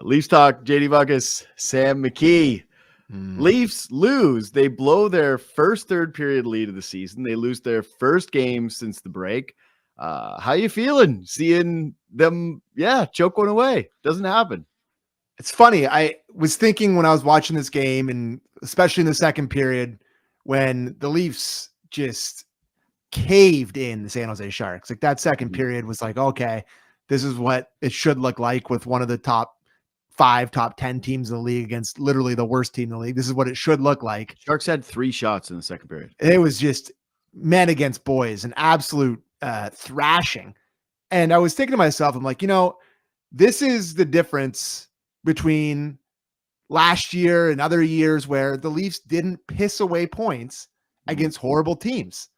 Leafs talk, JD Bunkis, Sam McKee. Leafs lose. They blow their first third period lead of the season. They lose their first game since the break. How you feeling seeing them, choke one away? Doesn't happen. It's funny. I was thinking when I was watching this game, and especially in the second period, when the Leafs just caved in the San Jose Sharks. Like that second period was like, okay, this is what it should look like with one of the top 5, top 10 teams in the league against literally the worst team in the league. This is what it should look like. Sharks had 3 shots in the second period. It was just men against boys, an absolute thrashing. And I was thinking to myself, I'm like, this is the difference between last year and other years where the Leafs didn't piss away points against horrible teams.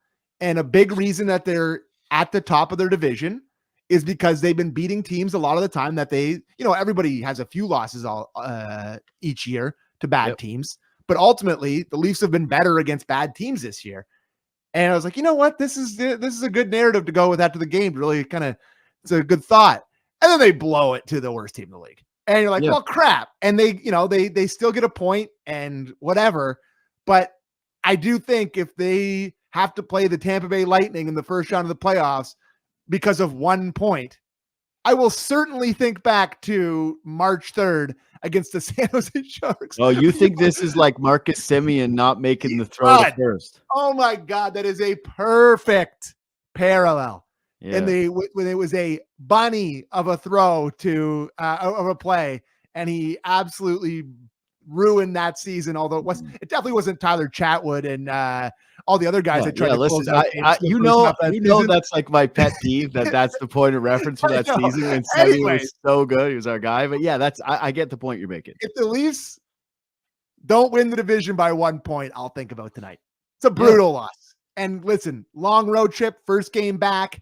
And a big reason that they're at the top of their division is because they've been beating teams a lot of the time that they, everybody has a few losses each year to bad teams, but ultimately the Leafs have been better against bad teams this year. And I was like, you know what? This is a good narrative to go with after the game. Really it's a good thought. And then they blow it to the worst team in the league. And you're like, well, crap. And they still get a point and whatever. But I do think if they have to play the Tampa Bay Lightning in the first round of the playoffs because of 1 point, I will certainly think back to March 3rd against the San Jose Sharks. Oh, you think this is like Marcus Semien not making the throw to first? Oh my God, that is a perfect parallel. Yeah. And when it was a bunny of a throw of a play, and he absolutely ruined that season. Although it definitely wasn't Tyler Chatwood and all the other guys that tried to close out games. That's like my pet peeve. That's the point of reference for that season. And Semien was so good. He was our guy. But yeah, I get the point you're making. If the Leafs don't win the division by 1 point, I'll think about tonight. It's a brutal loss. And listen, long road trip, first game back.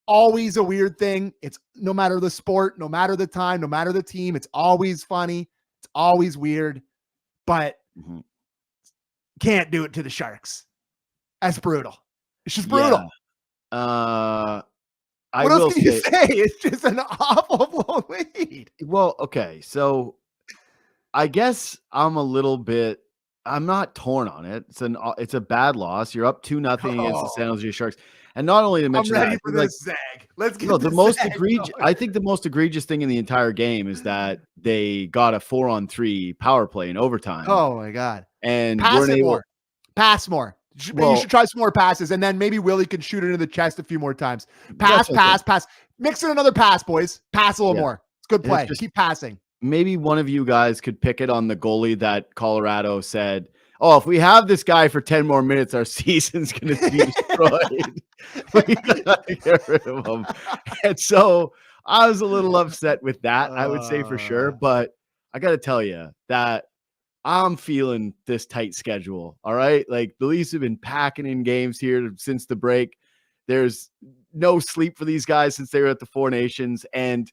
Always a weird thing. It's no matter the sport, no matter the time, no matter the team, it's always funny. It's always weird, but can't do it to the Sharks. That's brutal. It's just brutal. What else can you say? It's just an awful blown lead. Well, okay. So I guess I'm not torn on it. It's a bad loss. You're up 2-0 against the San Jose Sharks. And not only to mention I'm ready for this zag. Let's get the most egregious. I think the most egregious thing in the entire game is that they got a 4-on-3 power play in overtime. Oh my God! And pass more. You should try some more passes, and then maybe Willie can shoot it into the chest a few more times. Pass. Mix in another pass, boys. Pass a little more. It's good play. Keep passing. Maybe one of you guys could pick it on the goalie that Colorado said, oh, if we have this guy for 10 more minutes, our season's going to be destroyed. We got to get rid of him. And so I was a little upset with that, I would say for sure. But I got to tell you that I'm feeling this tight schedule. All right. Like the Leafs have been packing in games here since the break. There's no sleep for these guys since they were at the Four Nations. And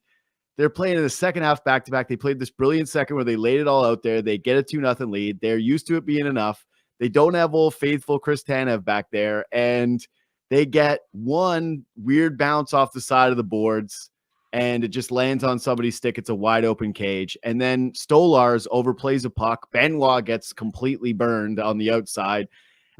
they're playing in the second half back-to-back. They played this brilliant second where they laid it all out there. They get a 2-0 lead. They're used to it being enough. They don't have old faithful Chris Tanev back there, and they get one weird bounce off the side of the boards, and it just lands on somebody's stick. It's a wide-open cage. And then Stolarz overplays a puck. Benoit gets completely burned on the outside,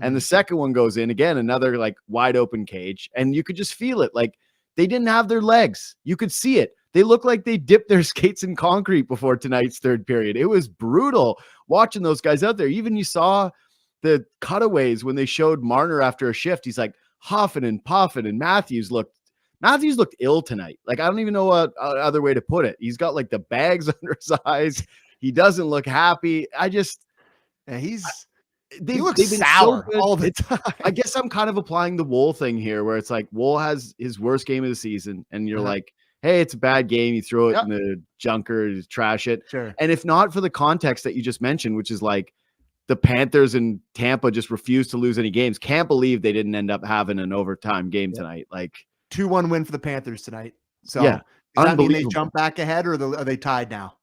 and the second one goes in. Again, another, like, wide-open cage, and you could just feel it. Like, they didn't have their legs. You could see it. They look like they dipped their skates in concrete before tonight's third period. It was brutal watching those guys out there. Even you saw the cutaways when they showed Marner after a shift. He's like huffing and puffing, and Matthews looked ill tonight. Like, I don't even know what other way to put it. He's got like the bags under his eyes. He doesn't look happy. He looks sour all the time. I guess I'm kind of applying the Wool thing here, where it's like Wool has his worst game of the season, and you're like, hey, it's a bad game. You throw it in the junker, you trash it. Sure. And if not for the context that you just mentioned, which is like the Panthers and Tampa just refused to lose any games. Can't believe they didn't end up having an overtime game tonight. Like 2-1 win for the Panthers tonight. So does that mean they jump back ahead, or are they tied now?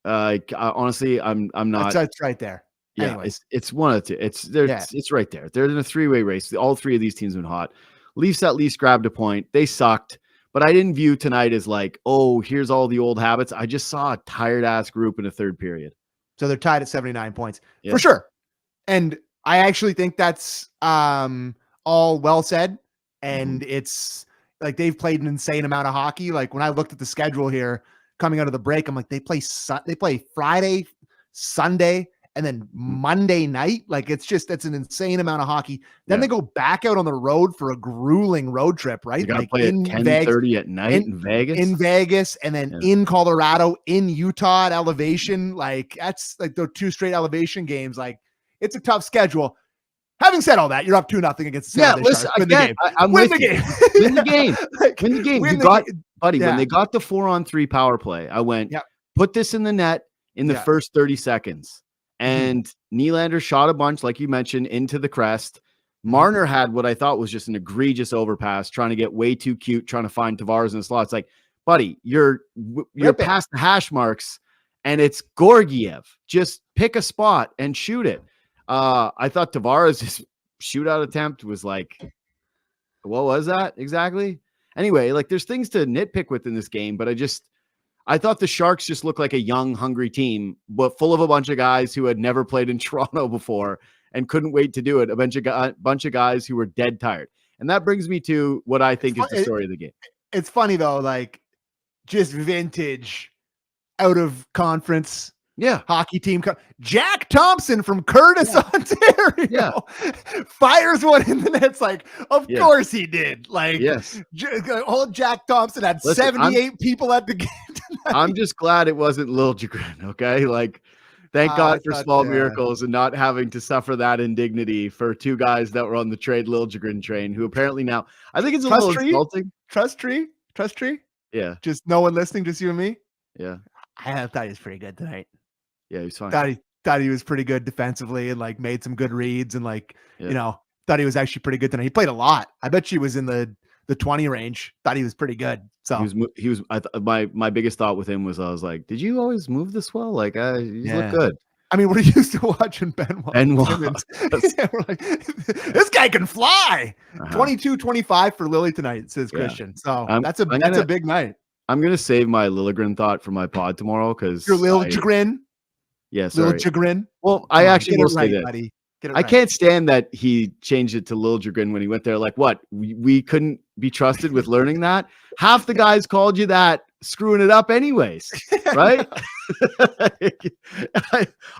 Honestly, I'm not. That's right there. Yeah, anyways. It's one of the two. It's right there. They're in a 3-way race. All three of these teams have been hot. Leafs at least grabbed a point. They sucked. but I didn't view tonight as like, oh, here's all the old habits. I just saw a tired ass group in a third period. So they're tied at 79 points Yeah. for sure. And I actually think that's all well said. And it's like they've played an insane amount of hockey. Like when I looked at the schedule here coming out of the break, I'm like, they play Friday, Sunday, and then Monday night. Like that's an insane amount of hockey. Then they go back out on the road for a grueling road trip, right? You gotta like play at 10:30 at night in Vegas. In Vegas, and then in Colorado, in Utah at elevation. Like that's like the 2 straight elevation games. Like it's a tough schedule. Having said all that, you're up 2-0 against the San Jose Sharks. Win the game. I'm win with the you. game. Win the game. Win the game. Buddy, when they got the 4-on-3 power play, I went, put this in the net in the first 30 seconds. And Nylander shot a bunch, like you mentioned, into the crest. Marner had what I thought was just an egregious overpass, trying to get way too cute, trying to find Tavares in the slot. It's like, buddy, you're past the hash marks, and it's Georgiev. Just pick a spot and shoot it. I thought Tavares' shootout attempt was like, what was that exactly? Anyway, like there's things to nitpick with in this game, but I thought the Sharks just looked like a young, hungry team, but full of a bunch of guys who had never played in Toronto before and couldn't wait to do it. A bunch of guys who were dead tired. And that brings me to what I think is the story of the game. It's funny though, like just vintage out of conference hockey team. Jack Thompson from Curtis, Ontario fires one in the net. It's like, of course he did. Like, old Jack Thompson had 78 people at the game tonight. I'm just glad it wasn't Lil Jagrin. Okay. Like, thank God for small miracles and not having to suffer that indignity for 2 guys that were on the trade Lil Jagrin train, who apparently now, I think it's a little insulting. Trust tree. Yeah. Just no one listening, just you and me. Yeah. I thought he was pretty good tonight. Yeah, he's fine. Thought he was pretty good defensively and like made some good reads and like, thought he was actually pretty good tonight. He played a lot. I bet you was in the 20 range. Thought he was pretty good. So he was. My biggest thought with him was, I was like, did you always move this well? Like, you look good. I mean, we're used to watching Benoit. We're like, this guy can fly. 22-25 for Lily tonight, says Christian. So that's a big night. I'm gonna save my Liljegren thought for my pod tomorrow because your Lil Jagrin. Yes, Lil Jagrin. Well, I actually will say that. Buddy. I can't stand that he changed it to Lil Jagrin when he went there. Like, what? We couldn't be trusted with learning that. Half the guys called you that, screwing it up anyways, right?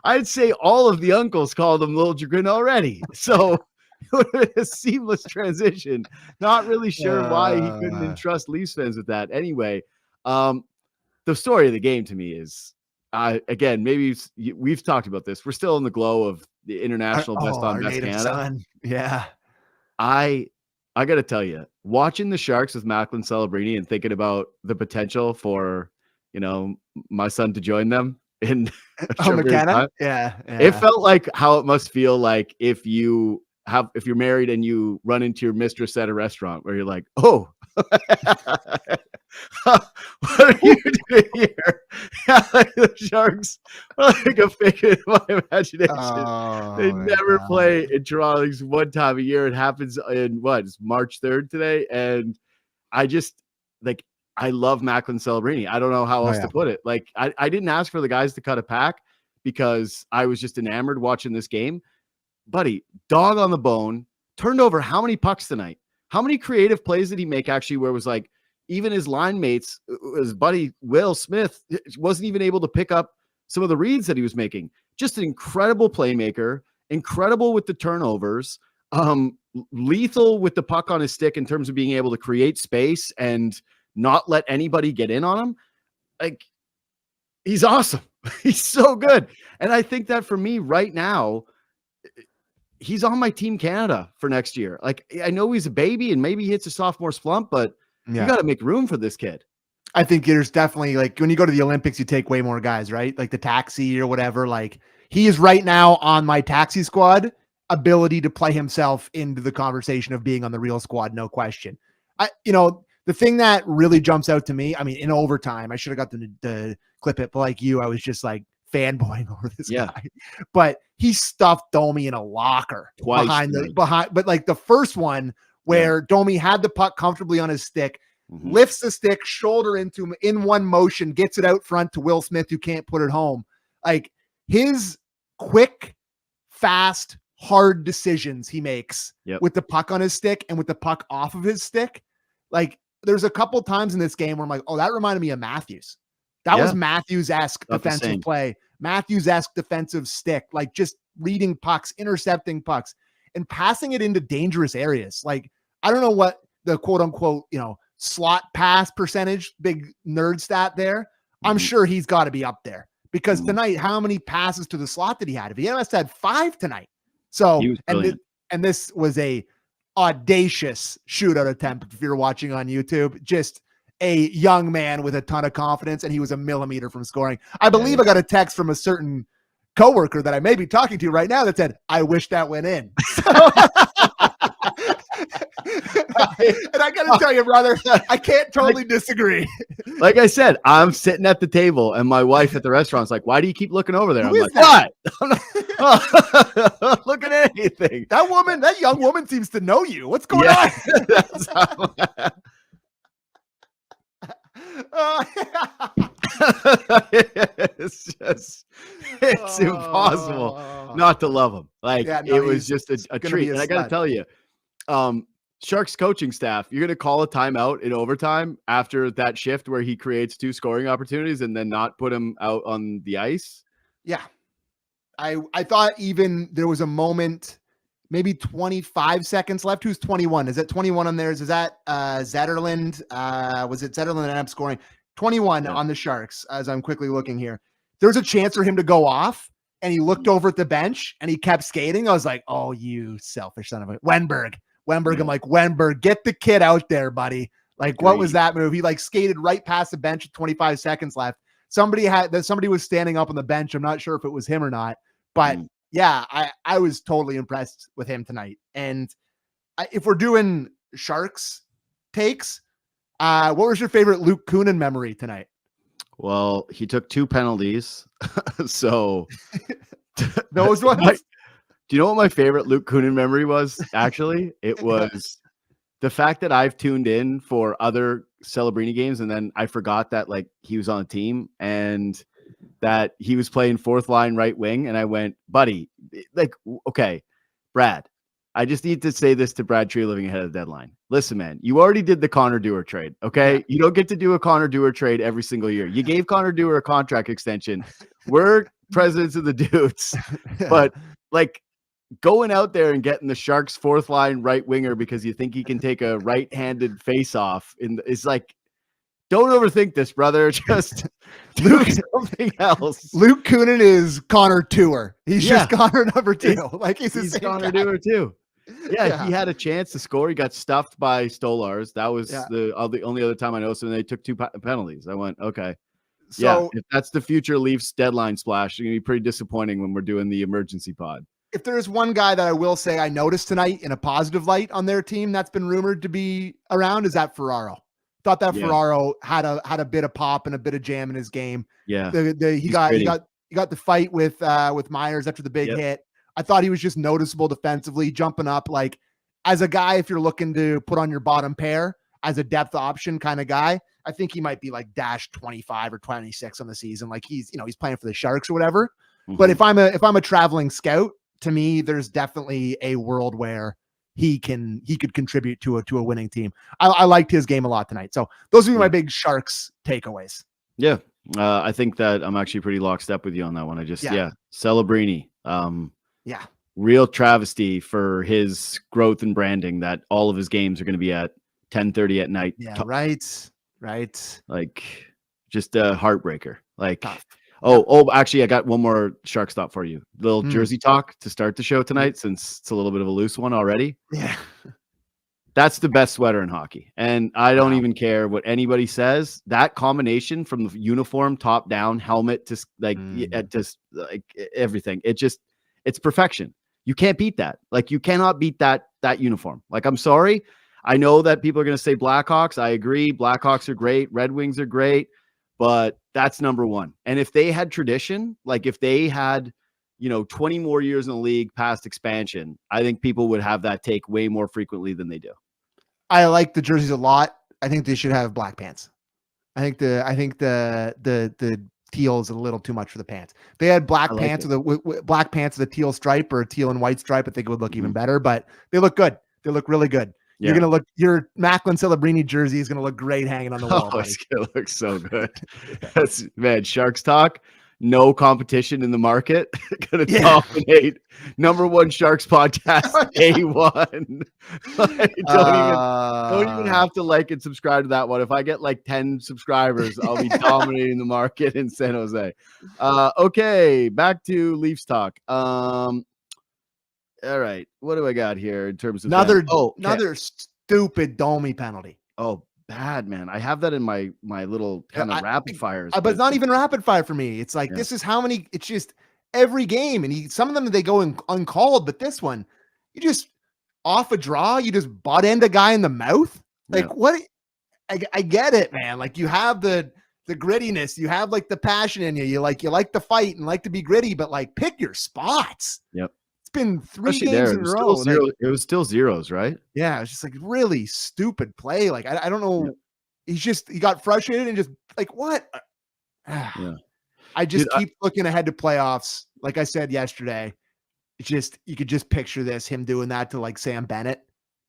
I'd say all of the uncles called him Lil Jagrin already. So it would have been a seamless transition. Not really sure why he couldn't entrust Leafs fans with that. Anyway, the story of the game to me is, again, maybe we've talked about this. We're still in the glow of the international best on best Canada. Son. Yeah. I got to tell you, watching the Sharks with Macklin Celebrini and thinking about the potential for, my son to join them in McKenna. It felt like how it must feel like if you're married and you run into your mistress at a restaurant where you're like, oh, what are you doing here? Like the Sharks are like a figment of my imagination. They never play in Toronto. It's one time a year. It happens in it's March 3rd today. And I just I love Macklin Celebrini. I don't know how else to put it. Like I didn't ask for the guys to cut a pack because I was just enamored watching this game. Buddy, dog on the bone, turned over how many pucks tonight? How many creative plays did he make actually where it was like, even his line mates, his buddy Will Smith, wasn't even able to pick up some of the reads that he was making. Just an incredible playmaker, incredible with the turnovers, lethal with the puck on his stick in terms of being able to create space and not let anybody get in on him. Like, he's awesome. He's so good. And I think that for me right now, he's on my Team Canada for next year. Like, I know he's a baby and maybe he hits a sophomore slump, but you got to make room for this kid. I think there's definitely, like, when you go to the Olympics, you take way more guys, right? Like the taxi or whatever. Like, he is right now on my taxi squad ability to play himself into the conversation of being on the real squad. No question. The thing that really jumps out to me, I mean, in overtime, I should have got the clip it, but like you, I was just like fanboying over this guy, but he stuffed Domi in a locker behind, but like the first one where Domi had the puck comfortably on his stick, lifts the stick, shoulder into him in one motion, gets it out front to Will Smith, who can't put it home. Like his quick, fast, hard decisions he makes with the puck on his stick and with the puck off of his stick. Like there's a couple times in this game where I'm like, oh, that reminded me of Matthews. That was Matthews-esque defensive play. Matthews-esque defensive stick, like just reading pucks, intercepting pucks, and passing it into dangerous areas. Like, I don't know what the quote unquote, slot pass percentage, big nerd stat there. I'm sure he's got to be up there because tonight, how many passes to the slot did he have? He must have had 5 tonight. So, and this was a audacious shootout attempt. If you're watching on YouTube, just a young man with a ton of confidence, and he was a millimeter from scoring. I believe I got a text from a certain coworker that I may be talking to right now that said, I wish that went in. And I got to tell you, brother, I can't totally disiagree. Like I said, I'm sitting at the table and my wife at the restaurant's like, why do you keep looking over there? I'm like, what? I'm not looking at anything. That young woman seems to know you. What's going on? It's impossible not to love him. Like it was just a treat. And I got to tell you, Sharks coaching staff, you're going to call a timeout in overtime after that shift where he creates 2 scoring opportunities and then not put him out on the ice. Yeah. I thought even there was a moment, maybe 25 seconds left. Who's 21? Is it 21 on theirs? Is that Zetterlund? Was it Zetterlund that ended up scoring? 21 on the Sharks, as I'm quickly looking here. There's a chance for him to go off, and he looked over at the bench, and he kept skating. I was like, oh, you selfish son of a... Wenberg. I'm like, Wenberg, get the kid out there, buddy. Like, what was that move? He like skated right past the bench with 25 seconds left. Somebody was standing up on the bench. I'm not sure if it was him or not, but yeah, I was totally impressed with him tonight. And if we're doing Sharks takes, what was your favorite Luke Kunin memory tonight? Well, he took 2 penalties. So those ones. Do you know what my favorite Luke Kunin memory was? Actually, it was the fact that I've tuned in for other Celebrini games, and then I forgot that like he was on a team and that he was playing 4th line right wing. And I went, buddy, like, okay, Brad, I just need to say this to Brad Tree living ahead of the deadline. Listen, man, you already did the Connor Dewar trade. Okay. Yeah. You don't get to do a Connor Dewar trade every single year. You gave Connor Dewar a contract extension. We're presidents of the dudes, but like, going out there and getting the Sharks 4th line right winger because you think he can take a right-handed face-off is like, don't overthink this, brother. Just do something else. Luke Kunin is Connor Dewar. He's just Connor number 2. Like he's Connor Dewar too. Yeah, he had a chance to score. He got stuffed by Stolars. That was the only other time I noticed him. They took 2 penalties. I went, okay. So if that's the future Leafs deadline splash, it's going to be pretty disappointing when we're doing the emergency pod. If there's one guy that I will say I noticed tonight in a positive light on their team that's been rumored to be around, is that Ferraro. Thought that Ferraro had a bit of pop and a bit of jam in his game. Yeah. He got the fight with Myers after the big hit. I thought he was just noticeable defensively, jumping up. Like as a guy, if you're looking to put on your bottom pair as a depth option kind of guy, I think he might be like dash 25 or 26 on the season. Like he's playing for the Sharks or whatever. Mm-hmm. But if I'm a traveling scout, to me, there's definitely a world where he could contribute to a winning team. I liked his game a lot tonight. So those are my big Sharks takeaways. Yeah. I think that I'm actually pretty lockstep with you on that one. Celebrini. Real travesty for his growth and branding that all of his games are going to be at 10:30 at night. Yeah. Right. Like just a heartbreaker. Like, tough. Actually, I got one more Shark stop for you. Little jersey talk to start the show tonight, since it's a little bit of a loose one already. Yeah. That's the best sweater in hockey. And I don't even care what anybody says. That combination from the uniform, top down, helmet to everything. It's perfection. You can't beat that. Like you cannot beat that uniform. Like, I'm sorry. I know that people are going to say Blackhawks. I agree. Blackhawks are great. Red Wings are great. But that's number one. And if they had tradition, like if they had, 20 more years in the league past expansion, I think people would have that take way more frequently than they do. I like the jerseys a lot. I think they should have black pants. I think the teal is a little too much for the pants. They had black pants with black pants with a teal stripe or a teal and white stripe. I think it would look even better, but they look good. They look really good. Yeah. Your Macklin Celebrini jersey is going to look great hanging on the wall. It's going to look so good. That's, man, Sharks Talk. No competition in the market. Gonna dominate. Number one Sharks podcast, A1. Don't even have to like and subscribe to that one. If I get like 10 subscribers, I'll be dominating the market in San Jose. Okay, back to Leafs talk. All right, what do I got here in terms of another stupid Domi penalty? Oh, bad, man. I have that in my little kind of rapid fires, but it's not even rapid fire for me. It's like this is how many. It's just every game, and some of them they go uncalled, but this one, you just off a draw, you just butt end a guy in the mouth. Like what? I get it, man. Like you have the grittiness, you have like the passion in you. You like to fight and like to be gritty, but like pick your spots. Yep. It's been 3 games in a row. It was still zeros, right? Yeah, it was just like really stupid play. Like I don't know. Yeah. He got frustrated and just like what? Yeah. I just keep looking ahead to playoffs. Like I said yesterday, it's just you could just picture him doing that to like Sam Bennett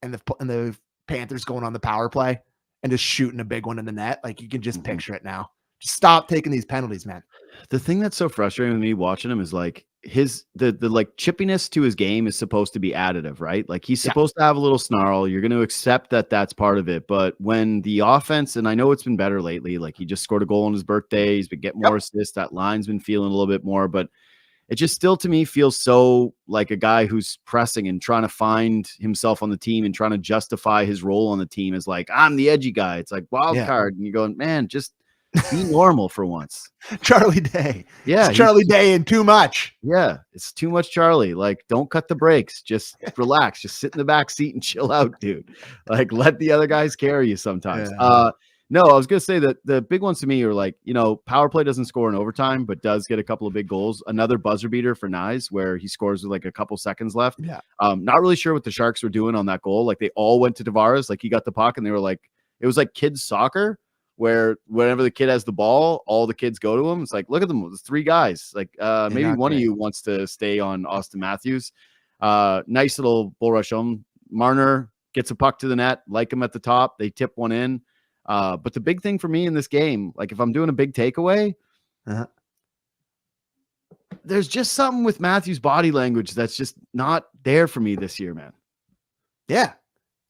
and the Panthers going on the power play and just shooting a big one in the net. Like you can just picture it now. Just stop taking these penalties, man. The thing that's so frustrating with me watching him is like the like chippiness to his game is supposed to be additive, right? Like he's supposed to have a little snarl. You're going to accept that that's part of it. But when the offense, and I know it's been better lately, like he just scored a goal on his birthday. He's been getting more assists. That line's been feeling a little bit more, but it just still to me feels so like a guy who's pressing and trying to find himself on the team and trying to justify his role on the team as like, I'm the edgy guy. It's like wild card. And you're going, man, just be normal for once. Charlie Day. Yeah. It's Charlie Day and too much. Yeah. It's too much Charlie. Like, don't cut the brakes. Just relax. Just sit in the back seat and chill out, dude. Like, let the other guys carry you sometimes. Yeah. No, I was going to say that the big ones to me are like, power play doesn't score in overtime, but does get a couple of big goals. Another buzzer beater for Nyes where he scores with like a couple seconds left. Yeah. Not really sure what the Sharks were doing on that goal. Like they all went to Tavares. Like he got the puck and they were like, it was like kids soccer where whenever the kid has the ball, all the kids go to him. It's like, look at them. There's 3 guys. Like maybe one of you wants to stay on Austin Matthews. Nice little bull rush home. Marner gets a puck to the net, like him at the top. They tip one in. But the big thing for me in this game, like if I'm doing a big takeaway, there's just something with Matthews' body language that's just not there for me this year, man. Yeah.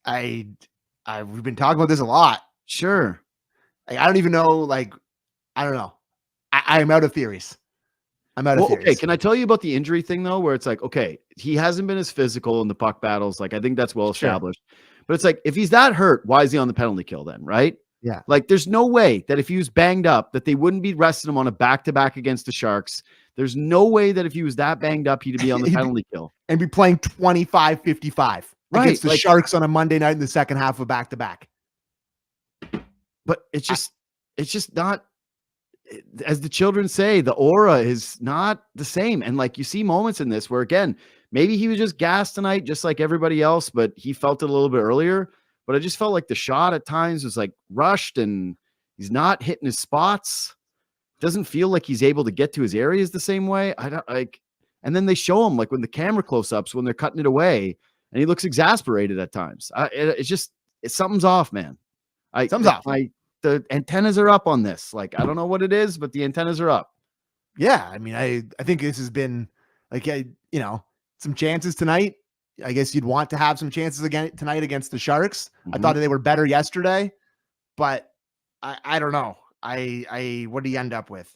We've been talking about this a lot. Sure. Like, I don't even know. Like, I don't know. I'm out of theories. I'm out of theories. Okay. Can I tell you about the injury thing though, where it's like, okay, he hasn't been as physical in the puck battles. Like I think that's well established, but it's like, if he's that hurt, why is he on the penalty kill then? Right. Yeah. Like there's no way that if he was banged up that they wouldn't be resting him on a back-to-back against the Sharks. There's no way that if he was that banged up, he'd be on the penalty kill and be playing 25-55 against the Sharks on a Monday night in the second half of back-to-back. But it's just not, as the children say, the aura is not the same. And like you see moments in this where, again, maybe he was just gassed tonight, just like everybody else, but he felt it a little bit earlier. But I just felt like the shot at times was like rushed and he's not hitting his spots. Doesn't feel like he's able to get to his areas the same way. I don't like, and then they show him like when the camera close-ups, when they're cutting it away and he looks exasperated at times. Something's off, man. Something's off. The antennas are up on this. Like, I don't know what it is, but the antennas are up. Yeah. I mean, I think this has been like, some chances tonight. I guess you'd want to have some chances again tonight against the Sharks. I thought they were better yesterday, but I don't know. What did he end up with?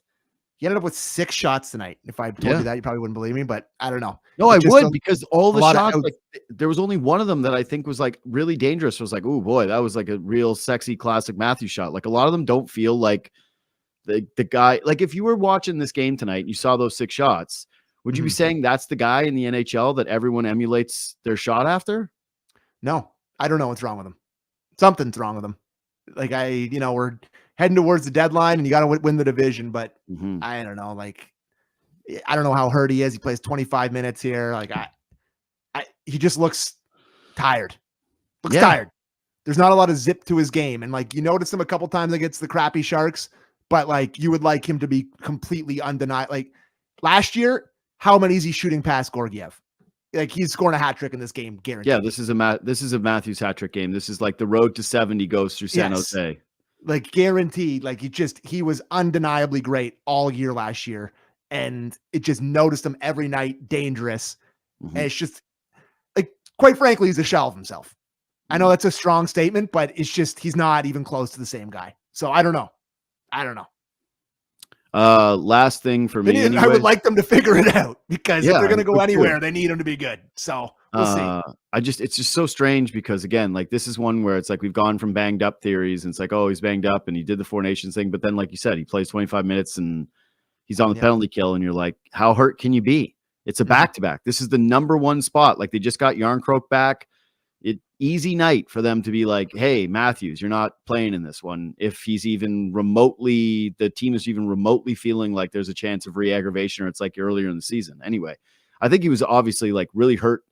He ended up with 6 shots tonight. If I told you that, you probably wouldn't believe me, but I don't know. No, I would, because all the shots, like, there was only one of them that I think was like really dangerous. It was like, oh boy, that was like a real sexy classic Matthew shot. Like a lot of them don't feel like the guy. Like if you were watching this game tonight and you saw those 6 shots, would you be saying that's the guy in the NHL that everyone emulates their shot after? No, I don't know what's wrong with him. Something's wrong with him. Like we're heading towards the deadline and you got to win the division, but I don't know. Like, I don't know how hurt he is. He plays 25 minutes here. Like he just looks tired. Tired. There's not a lot of zip to his game. And like, you notice him a couple times against the crappy Sharks, but like you would like him to be completely undeniable. Like last year, how many is he shooting past Georgiev? Like he's scoring a hat trick in this game, guaranteed. Yeah, this is a Matthews hat trick game. This is like the road to 70 goes through San Jose. Like guaranteed. Like he was undeniably great all year last year. And it just noticed him every night, dangerous. And it's just like, quite frankly, he's a shell of himself. I know that's a strong statement, but it's just, he's not even close to the same guy. So I don't know. Last thing for me, I would like them to figure it out because if they're going to go anywhere, they need him to be good. So we'll see. It's just so strange because again, like this is one where it's like, we've gone from banged up theories and it's like, oh, he's banged up and he did the Four Nations thing. But then, like you said, he plays 25 minutes and he's on the penalty kill. And you're like, how hurt can you be? It's a back-to-back. This is the number one spot. Like they just got Yarncroke back. Easy night for them to be like, hey, Matthews, you're not playing in this one. If he's even remotely, the team is even remotely feeling like there's a chance of re-aggravation or it's like earlier in the season. Anyway, I think he was obviously like really hurt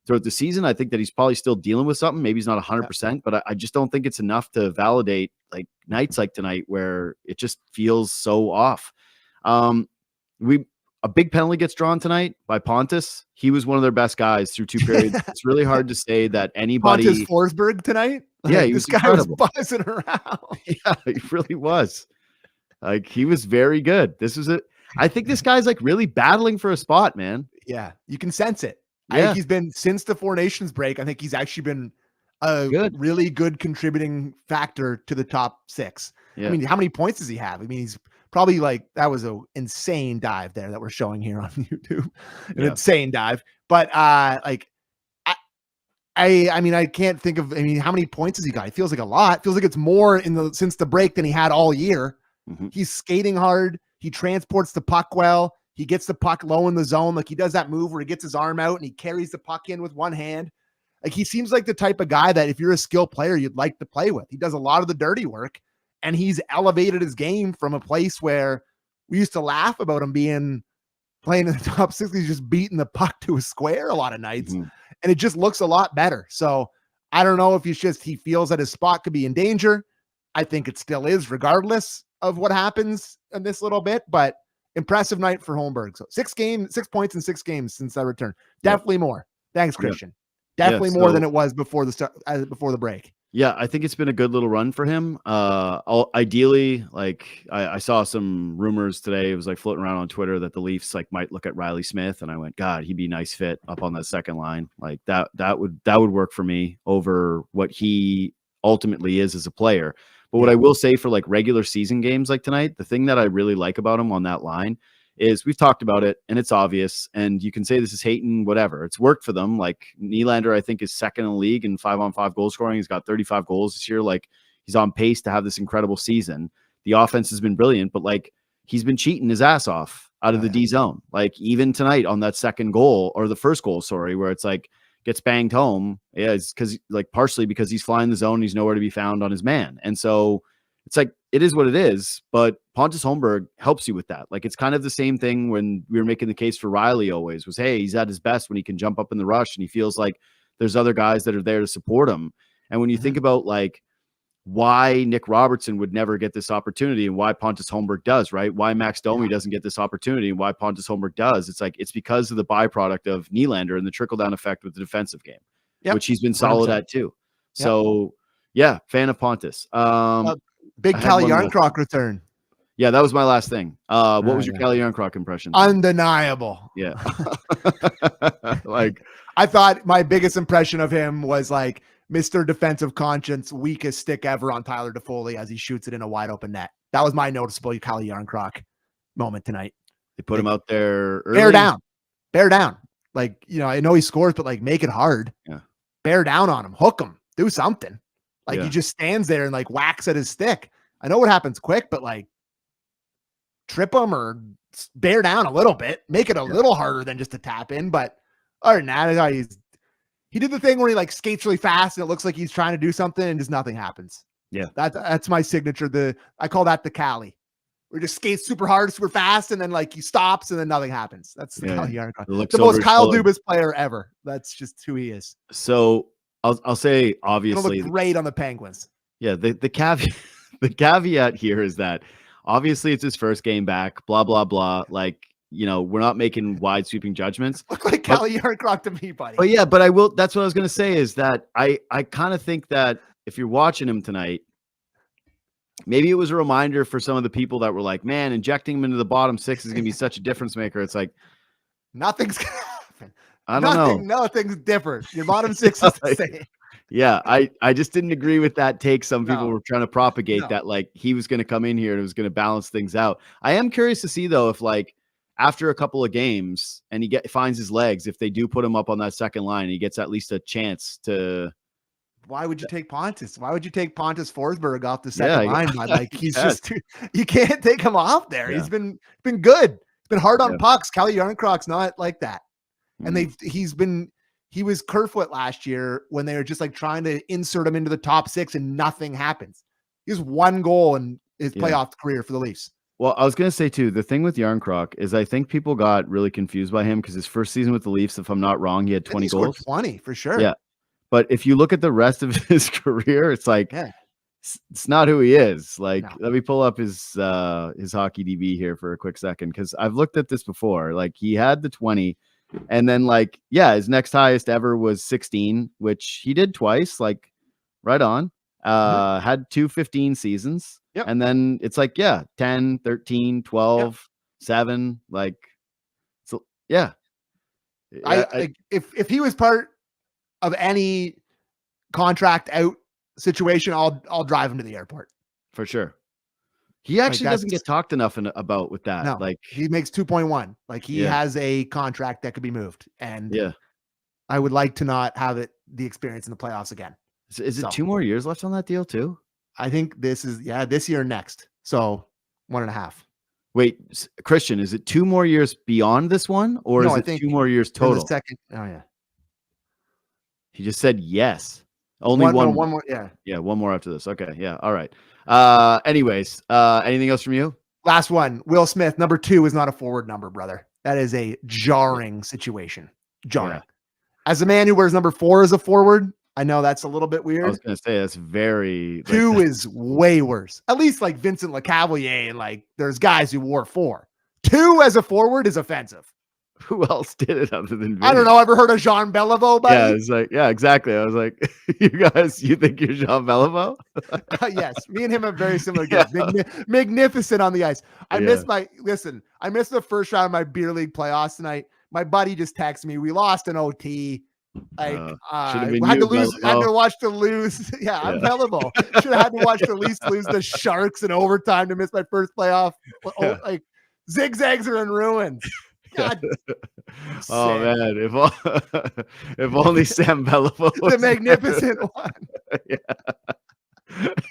throughout the season. I think that he's probably still dealing with something. Maybe he's not 100%, but I just don't think it's enough to validate like nights like tonight where it just feels so off. A big penalty gets drawn tonight by Pontus. He was one of their best guys through two periods. It's really hard to say that anybody. Pontus Forsberg tonight? Like, yeah, this guy was buzzing around. Yeah, he really was. Like, he was very good. I think this guy's like really battling for a spot, man. Yeah, you can sense it. Yeah. I think he's been, since the Four Nations break, I think he's actually been a really good contributing factor to the top six. Yeah. I mean, how many points does he have? I mean, he's probably like, that was an insane dive there that we're showing here on YouTube. An insane dive. But like, I mean, I can't think of, I mean, how many points has he got? It feels like a lot. It feels like it's more since the break than he had all year. He's skating hard. He transports the puck well. He gets the puck low in the zone. Like he does that move where he gets his arm out and he carries the puck in with one hand. Like he seems like the type of guy that if you're a skilled player, you'd like to play with. He does a lot of the dirty work. And he's elevated his game from a place where we used to laugh about him playing in the top six. He's just beating the puck to a square a lot of nights. And it just looks a lot better. So I don't know if he feels that his spot could be in danger. I think it still is, regardless of what happens in this little bit, but impressive night for Holmberg. So 6 points in 6 games since that return. Definitely more. Thanks, Christian. Definitely more than it was before the break. Yeah, I think it's been a good little run for him. Ideally, like I saw some rumors today. It was like floating around on Twitter that the Leafs like might look at Riley Smith, and I went, God, he'd be a nice fit up on that second line. Like that would work for me over what he ultimately is as a player. But what I will say for like regular season games like tonight, the thing that I really like about him on that line is we've talked about it and it's obvious, and you can say this is hating, whatever. It's worked for them. Like Nylander, I think, is second in the league in 5-on-5 goal scoring. He's got 35 goals this year. Like he's on pace to have this incredible season. The offense has been brilliant, but like he's been cheating his ass off out of the D zone. Like even tonight on that second goal, or the first goal, sorry, where it's like gets banged home. Yeah, it's because like partially because he's flying the zone. He's nowhere to be found on his man. And so it's like, it is what it is, but Pontus Holmberg helps you with that. Like, it's kind of the same thing when we were making the case for Riley always was, hey, he's at his best when he can jump up in the rush and he feels like there's other guys that are there to support him. And when you think about like why Nick Robertson would never get this opportunity and why Pontus Holmberg does, right? Why Max Domi doesn't get this opportunity and why Pontus Holmberg does. It's like, it's because of the byproduct of Nylander and the trickle down effect with the defensive game, which he's been solid 100%. At too. So yeah, fan of Pontus. Big Calle Yarncroc return. Yeah, that was my last thing. What was your Calle Yarncroc impression? Undeniable. Yeah. Like, I thought my biggest impression of him was like Mr. Defensive Conscience, weakest stick ever on Tyler Toffoli as he shoots it in a wide open net. That was my noticeable Calle Yarncroc moment tonight. They put him out there early. Bear down. Like, you know, I know he scores, but like make it hard. Yeah. Bear down on him. Hook him. Do something. Like he just stands there and like whacks at his stick. I know what happens quick, but like trip him or bear down a little bit, make it a little harder than just to tap in. But other than that, I thought he did the thing where he like skates really fast and it looks like he's trying to do something and just nothing happens. Yeah. That's my signature. I call that the Calle. Where he just skates super hard, super fast, and then like he stops and then nothing happens. That's the Calle Yarncroc. The most Kyle Dubas player ever. That's just who he is. So I'll say It'll obviously, look great on the Penguins. yeah. The caveat the caveat here is that obviously it's his first game back. Blah blah blah. Like, we're not making wide sweeping judgments. Look like But- Calle Yarncroc to me, buddy. But yeah, but I will. That's what I was going to say is that I kind of think that if you're watching him tonight, maybe it was a reminder for some of the people that were like, man, injecting him into the bottom six is going to be such a difference maker. It's like, Nothing's going to happen. I don't know. Nothing's different. Your bottom six is the same. Yeah, I just didn't agree with that take. Some people were trying to propagate that like he was going to come in here and it was going to balance things out. I am curious to see though, if like after a couple of games and he finds his legs, if they do put him up on that second line, he gets at least a chance to. Why would you take Pontus? Why would you take Pontus Forsberg off the second line? Like he's Yes. you can't take him off there. Yeah. He's been good. He's been hard on Yeah. pucks. Calle Yarncroc's not like that. And Mm. he was Kerfoot last year when they were just like trying to insert him into the top six and nothing happens. He has one goal in his playoff career for the Leafs. Well, I was going to say too, the thing with Yarncroc is I think people got really confused by him because his first season with the Leafs, if I'm not wrong, he had 20 goals. 20 for sure. Yeah. But if you look at the rest of his career, it's like, Yeah. it's not who he is. Like, No. let me pull up his hockey DB here for a quick second. Cause I've looked at this before. Like he had the 20 and then like, yeah, his next highest ever was 16, which he did twice, like right on, had 2 15 seasons. Yep. And then it's like, yeah, 10, 13, 12, 7, like, so yeah. If he was part of any contract out situation, I'll drive him to the airport. For sure. He actually doesn't that's- get talked enough about with that. No, Like he makes 2.1. Like he has a contract that could be moved. And yeah. I would like to not have the experience in the playoffs again. Is it 2 more years left on that deal too? I think this is this year and next. So 1.5. Wait, Christian, is it 2 more years beyond this one, or No, is I it think 2 more years In total? the second. Oh yeah. He just said yes. Only one. No, one more. Yeah. Yeah, one more after this. Okay. Yeah. All right. Anyways, anything else from you? Last one. Will Smith, number 2 is not a forward number, brother. That is a jarring situation. Jarring. Yeah. As a man who wears number 4 as a forward, I know that's a little bit I weird. was gonna say that's very 2 is way worse. At least like Vincent LeCavalier and like there's guys who wore 4. 2 as a forward is offensive. Who else did it other than I don't know. Ever heard of Jean Beliveau, buddy? Yeah, it's like, yeah, exactly. I was like, you think you're Jean Beliveau? Yes, me and him have very similar games. Magnificent on the ice. I missed the first round of my beer league playoffs tonight. My buddy just texted me. We lost an OT. Like had to watch the lose. Yeah, I'm Beliveau. Should have had to watch the Leafs lose the Sharks in overtime to miss my first playoff. Like zigzags are in ruins. God. Oh man, if only Sam Beliveau was the magnificent one.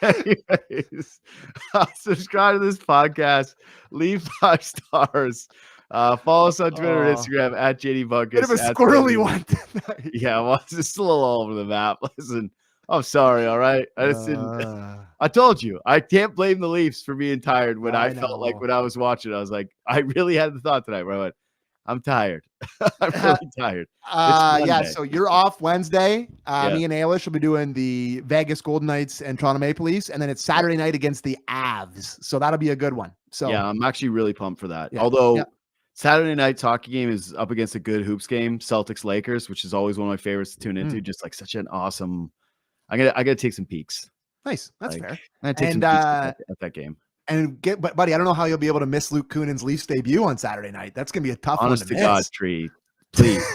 Anyways, subscribe to this podcast. Leave 5 stars. Follow us on Twitter and Instagram at JD Bunkis. Bit of a squirrely one tonight. Yeah, well, it's just a little all over the map. Listen, I'm sorry. All right, I just didn't. I told you, I can't blame the Leafs for being tired. When I felt like when I was watching, I was like, I really had the thought tonight where I went, I'm tired. I'm really tired. Yeah, so you're off Wednesday. Me and Ailish will be doing the Vegas Golden Knights and Toronto Maple Leafs, and then it's Saturday night against the Avs. So that'll be a good one. So yeah, I'm actually really pumped for that. Yeah, Although Saturday night's hockey game is up against a good hoops game, Celtics Lakers, which is always one of my favorites to tune into. Just like such an awesome. I gotta take some peeks. Nice, that's fair. I'm gonna take some peeks at that game. And but buddy, I don't know how you'll be able to miss Luke Kunin's Leafs debut on Saturday night. That's gonna be a tough Honest one to to God, miss. Tree, please.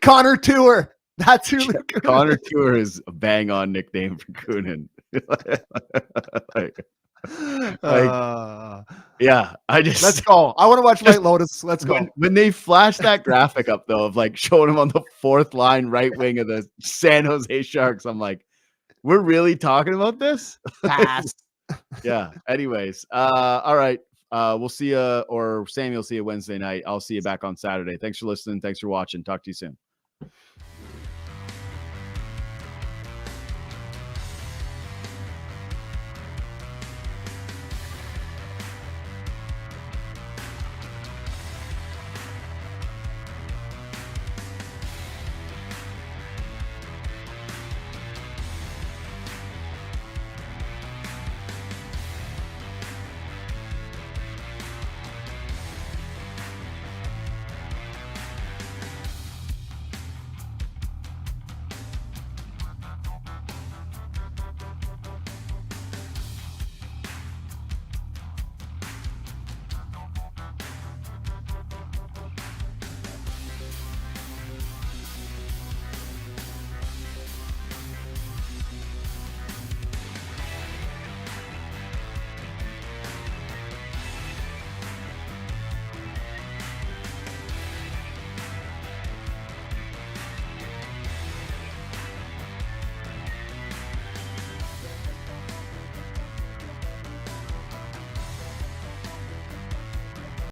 Connor Tour. That's who Luke Kunin Connor Tour is a bang on nickname for Kunin. Yeah, let's go. I want to watch White Lotus. Let's go. When they flash that graphic up though of like showing him on the 4th line right wing of the San Jose Sharks, I'm like, we're really talking about this? Pass. Yeah. Anyways, all right. We'll see you, or Samuel, see you Wednesday night. I'll see you back on Saturday. Thanks for listening. Thanks for watching. Talk to you soon.